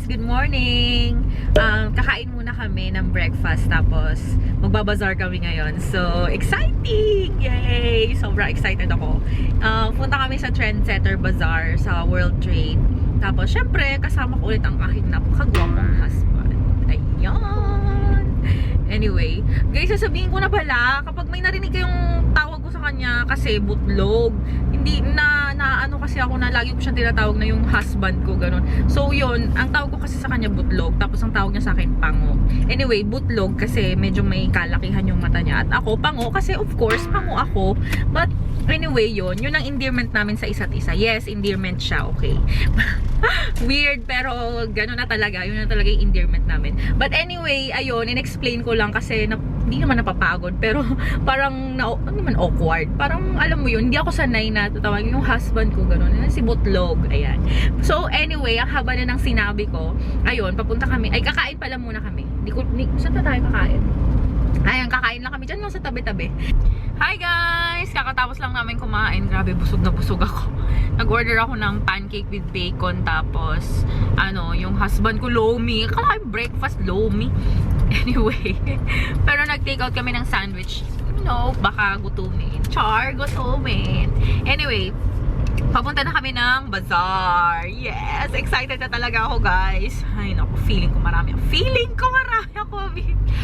Good morning! Kakain muna kami ng breakfast tapos magbabazar kami ngayon. So, exciting! Yay! Sobrang excited ako. Punta kami sa Trendsetter Bazaar sa World Trade. Tapos, syempre, kasama ko ulit ang aking napakagwapong husband. Ayan! Anyway, guys, sasabihin ko na pala, kapag may narinig kayong tawag ko sa kanya kasi butlog, hindi na ano kasi ako na lagi ko siyang tinatawag na yung husband ko, ganun. So, yun, ang tawag ko kasi sa kanya butlog, tapos ang tawag niya sa akin pango. Anyway, butlog kasi medyo may kalakihan yung mata niya. At ako, pango, kasi of course, pango ako. But, anyway, yun ang endearment namin sa isa't isa. Yes, endearment siya, okay. Weird, pero gano'n na talaga. Yun na talaga yung endearment namin. But anyway, ayun, in-explain ko lang kasi hindi naman napapagod. Pero parang, ano naman awkward. Parang, alam mo yun, hindi ako sanay na tatawagin yung husband ko, gano'n. Si Butlog, ayan. So, anyway, ang haba na ng sinabi ko, ayun, papunta kami. Ay, kakain pala muna kami. Saan na tayo kakain? Ayun, kakain lang kami dyan lang sa tabi-tabi. Hi guys! Kakatapos lang namin kumain. Grabe, busog na busog ako. Nag-order ako ng pancake with bacon. Tapos, yung husband ko, lomi. Akala ko breakfast, lomi. Anyway. Pero nag-take out kami ng sandwich. You know, baka gutumin. Char, gutumin. Anyway, papunta na kami ng bazaar. Yes! Excited na talaga ako, guys. Ay, naku, feeling ko marami ako.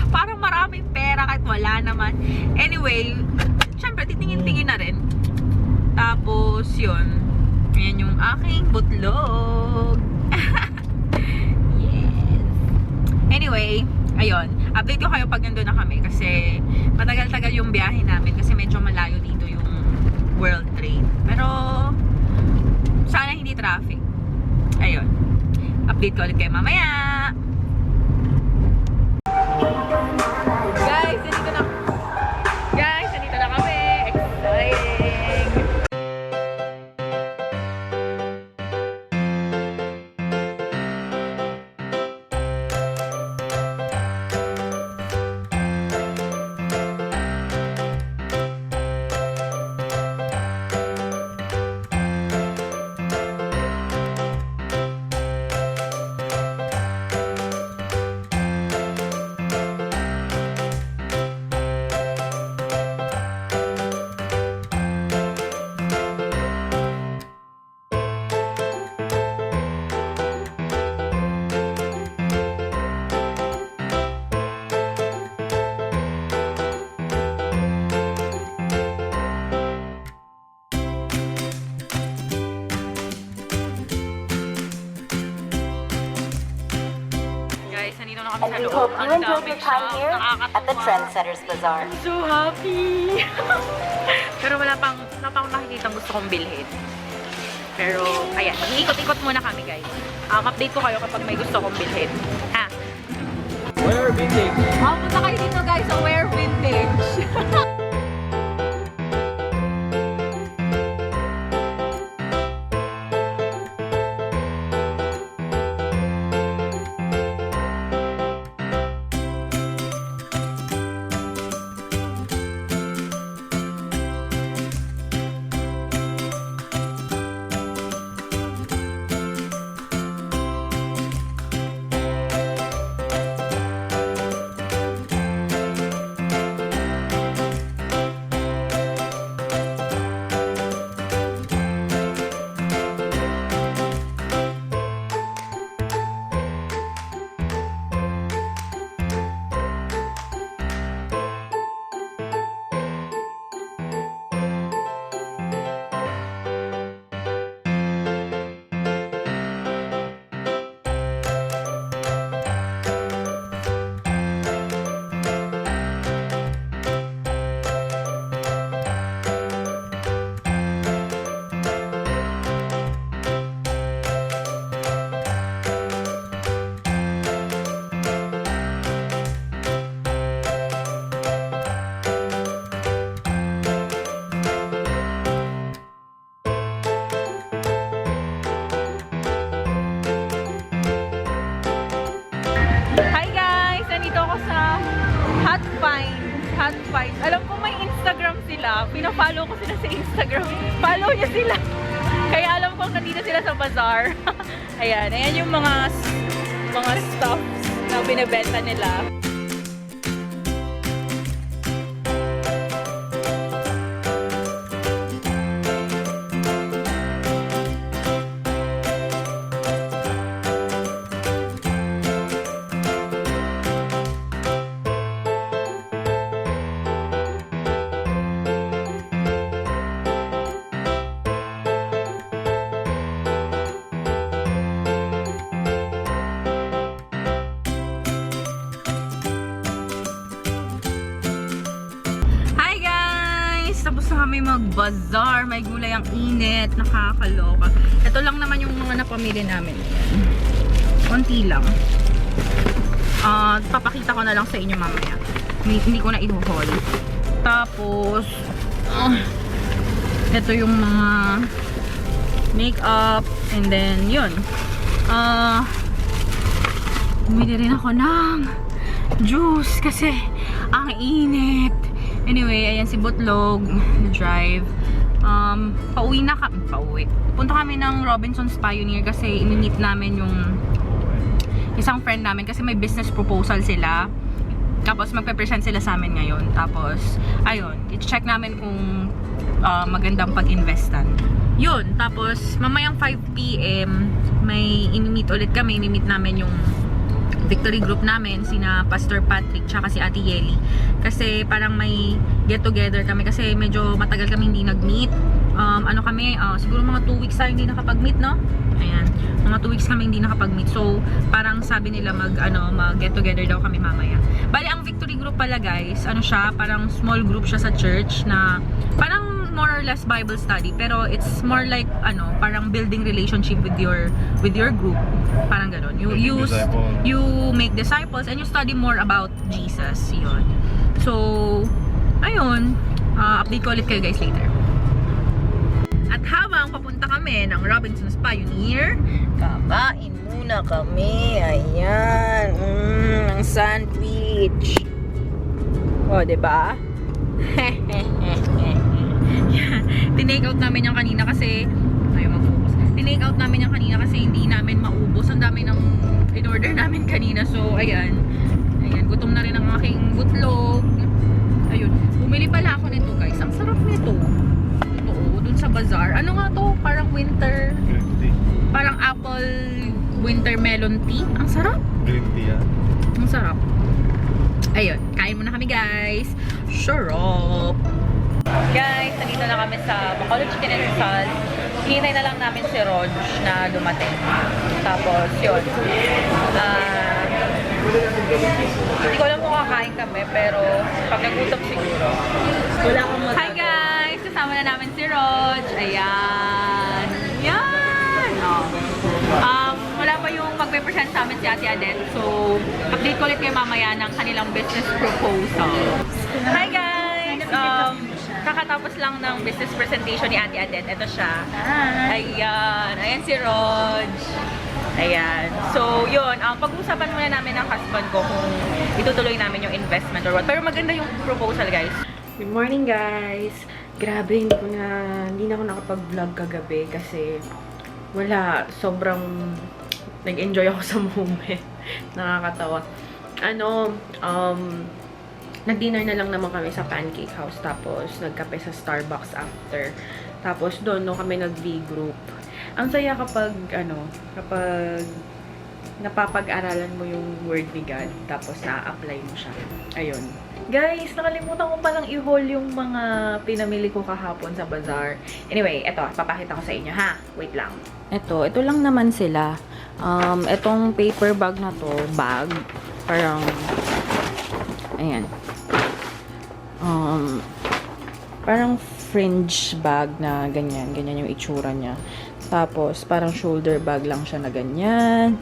Parang maraming pera kahit wala naman. Anyway, syempre, titingin-tingin na rin. Tapos, yun. Ayan yung aking butlog. Yes. Anyway, ayun. Update ko kayo pag nandun na kami. Kasi, matagal-tagal yung biyahe namin. Kasi medyo malayo dito yung World Trade. Pero, sana hindi traffic. Ayun. Update ko ulit kayo mamaya. Guys, nandito na kami. Exciting. And we hope you enjoyed your time here at the Trendsetters Bazaar. I'm so happy! Pero wala pang nakikita gusto kong bilhin. Pero, ayan. Mag-iikot-ikot muna kami, guys. Update ko kayo kapag may gusto kong bilhin. Ha? Where vintage? Punta kayo dito, guys, sa Where Vintage. Hot Finds. Alam ko may Instagram sila. Pina-follow ko sila sa Instagram. Follow niya sila. Kaya alam ko nandito sila sa bazaar. Ayan yung mga mga stuffs na binibenta nila. Tapos na kami mag-bazaar. May gulay ang init. Nakakaloka. Ito lang naman yung mga napamili namin. Konti lang. Papakita ko na lang sa inyo mamaya. Hindi ko na i-haul. Tapos, ito yung mga makeup. And then, yun. Bumili rin ako ng juice kasi ang init. Anyway, ayan si Butlog, na-drive. Pauwi na kami. Punta kami ng Robinson's Pioneer kasi ini-meet namin yung isang friend namin kasi may business proposal sila. Tapos magpe-present sila sa amin ngayon. Tapos, ayun, i-check namin kung magandang pag-investan. Yun, tapos mamayang 5 PM, may ini-meet ulit kami. Ini-meet namin yung Victory group namin, sina Pastor Patrick tsaka si Ate Yeli. Kasi parang may get together kami kasi medyo matagal kami hindi nag-meet. Siguro mga 2 weeks tayo hindi nakapag-meet, no? Ayan, mga 2 weeks kami hindi nakapag-meet. So, parang sabi nila mag-get together daw kami mamaya. Bali, ang Victory group pala guys, parang small group siya sa church na parang more or less Bible study, pero it's more like parang building relationship with your group, parang ganon. You make disciples and you study more about Jesus. Yun. So ayun, update ko ulit kayo guys later. At habang papunta kami ng Robinson's Pioneer, kakain muna kami. Ayan, ang sandwich. O, diba? Tinake out namin yung kanina kasi tinake out namin yung kanina kasi hindi namin maubos. Ang dami ng in-order namin kanina. So, ayan, gutom na rin ang aking Butlog. Ayun, bumili pala ako nito guys. Ang sarap nito. Ito, dun sa bazaar. Ano nga to? Parang winter, parang apple winter melon tea. Ang sarap. Green tea yan. Ang sarap. Ayun, kain muna kami guys. Sarap. Guys, nandito na kami sa Bacolod Chicken and Rizal. Hinihintay na lang namin si Rog na dumating. Tapos, yun. Hindi ko alam kung kakain kami, pero pag nagutom siguro. Wala akong mag- Hi guys! Kasama na namin si Rog. Ayan. Yan! Wala pa yung magpe-present sa amin si Ate Adet. So, update ko ulit kayo mamaya ng kanilang business proposal. Hi guys! Kakatapos lang ng business presentation ni Ate Adet. Ito siya. Ayan. Ayan si Rog. Ayan. So, yun. Pag-usapan muna namin ng husband ko kung itutuloy namin yung investment or what. Pero maganda yung proposal, guys. Good morning, guys! Grabe, hindi na ako nakapag-vlog kagabi kasi wala. Sobrang nag-enjoy ako sa moment. Nakakatawa. Nag-dinner na lang naman kami sa Pancake House, tapos nagkape sa Starbucks after. Tapos doon kami nag-V-group. Ang saya kapag napapag-aralan mo yung word ni God, tapos na-apply mo siya. Ayun. Guys, nakalimutan ko palang i-haul yung mga pinamili ko kahapon sa bazaar. Anyway, eto, papakita ko sa inyo ha. Wait lang. Ito lang naman sila. Etong paper bag na to, parang, ayan. Parang fringe bag na ganyan yung itsura niya. Tapos, parang shoulder bag lang siya na ganyan.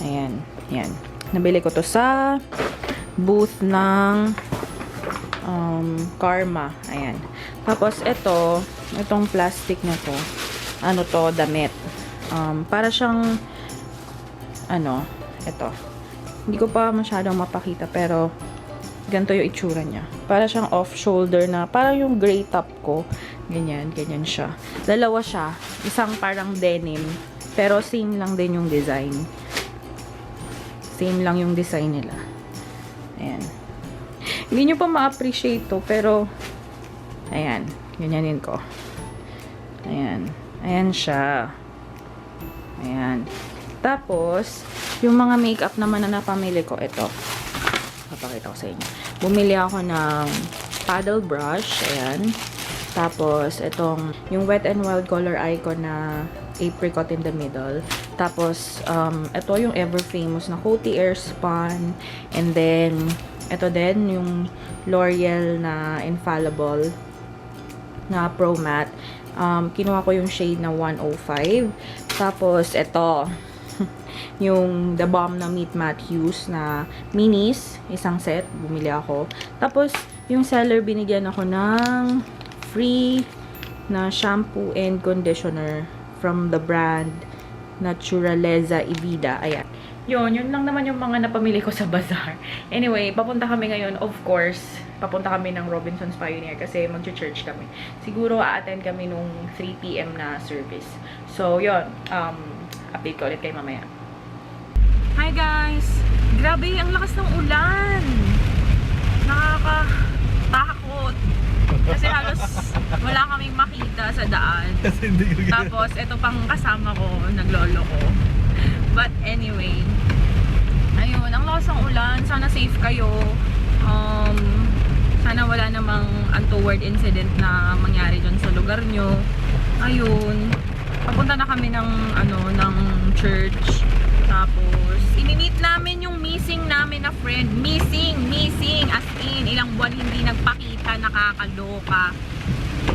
Ayan, yan. Nabili ko to sa booth ng Karma. Ayan. Tapos, itong plastic na to, damit. Para siyang, ito. Hindi ko pa masyadong mapakita, pero ganito yung itsura niya. Para siyang off-shoulder na, parang yung gray top ko. Ganyan siya. Dalawa siya. Isang parang denim, pero same lang din yung design. Same lang yung design nila. Ayan. Hindi nyo pa ma-appreciate to, pero ayan. Ganyanin ko. Ayan. Ayan siya. Ayan. Tapos, yung mga makeup naman na napamili ko, ito. Papakita ko sa inyo. Bumili ako ng paddle brush. Ayan. Tapos, itong, yung Wet n Wild Color Icon na apricot in the middle. Tapos, ito yung ever famous na Coty Airspun. And then, ito din, yung L'Oreal na Infallible na Pro Matte. Kinuha ko yung shade na 105. Tapos, ito, yung The Balm na Meet Matte Hues na minis, isang set, bumili ako. Tapos, yung seller, binigyan ako ng free na shampoo and conditioner from the brand Naturaleza Evida. Ayan. Yun lang naman yung mga napamili ko sa bazaar. Anyway, papunta kami ngayon, of course, papunta kami ng Robinson's Pioneer kasi mag-church kami. Siguro a-attend kami nung 3 PM na service. So, yun. Update ko ulit kayo mamaya. Hi guys! Grabe, ang lakas ng ulan! Nakakatakot. Kasi halos wala kaming makita sa daan. Tapos, ito pang kasama ko, naglolo ko. But anyway, ayun, ang lakas ng ulan. Sana safe kayo. Sana wala namang untoward incident na mangyari dyan sa lugar nyo. Ayun, papunta na kami ng, ng church. Tapos, ini-meet namin yung missing namin na friend. Missing! As in, ilang buwan hindi nagpakita, nakakaloka.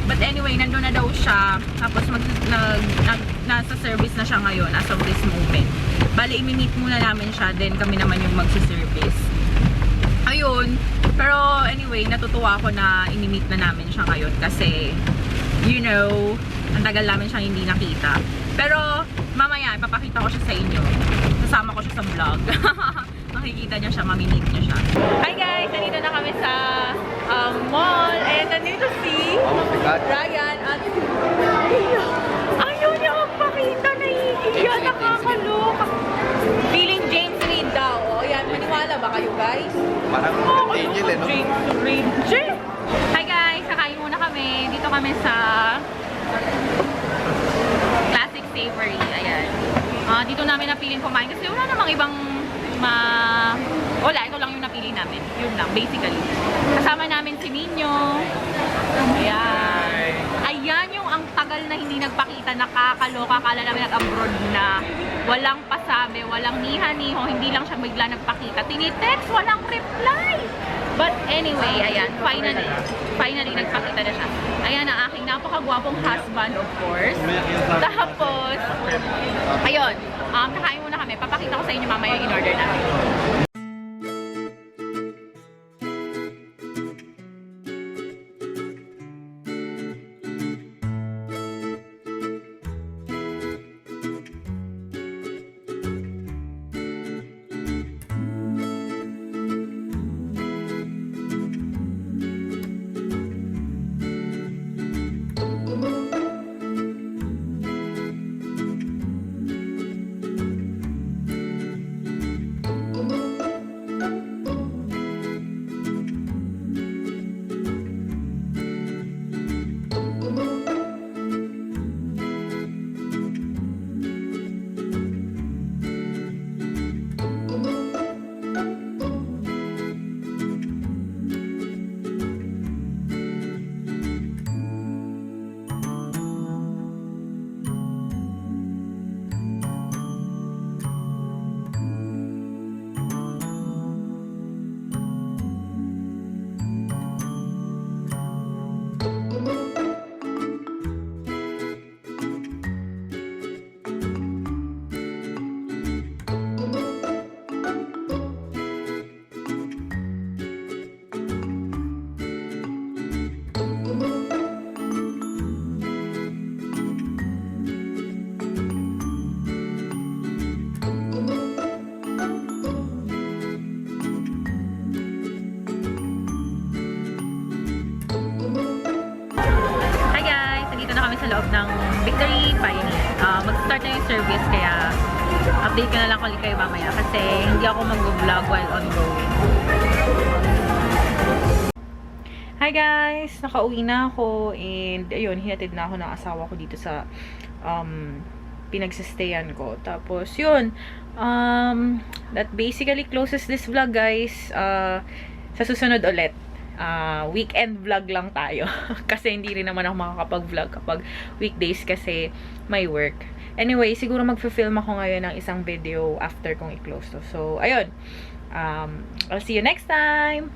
But anyway, nandun na daw siya. Tapos, nasa service na siya ngayon as of this moment. Bali, i-meet muna namin siya, then kami naman yung magsiservice. Ayun. Pero anyway, natutuwa ako na ini-meet na namin siya ngayon kasi, you know, ang tagal namin siyang hindi nakita. Pero, mamaya, ipapakita ko siya sa inyo. Kasama ko siya sa vlog. Makikita niyo siya, mamimit niyo siya. Hi guys! Nandito na kami sa mall. And nandito si Ryan at ayaw niya magpakita, naiiya, nakakaloka. Feeling James Reid daw. O, yan, maniwala ba kayo guys? Parang Daniel, no? James Reid. Hi guys! Kakain muna kami. Dito kami sa Classic Savory. Ayan. Dito namin napiling kumain kasi wala namang ibang wala, ito lang yung napili namin. Yun lang, basically. Kasama namin si Nino. Ayan. Ayan yung ang tagal na hindi nagpakita, nakakaloka. Kala namin nag-abroad na. Walang pasabi, walang niha-niho. Hindi lang siya bigla nagpakita. Tinitext, walang reply. But anyway, ayan, finally nagpakita na siya. Ayan ang aking napakagwapong husband, of course. Tapos, ayun, kakain muna kami. Papakita ko sa inyo mamaya yung in-order namin. sa loob ng Victory Pioneer. Mag-start na yung service kaya Update ko na lang ulit kayo mamaya kasi hindi ako mag-vlog while ongoing. Hi guys! Nakauwi na ako and ayun, hinatid na ako ng asawa ko dito sa pinagsistayan ko. Tapos yun, that basically closes this vlog guys. Sa susunod ulit, weekend vlog lang tayo. Kasi hindi rin naman ako makakapag-vlog kapag weekdays kasi may work. Anyway, siguro magfi-film ako ngayon ng isang video after kong i-close to. So, ayun. I'll see you next time!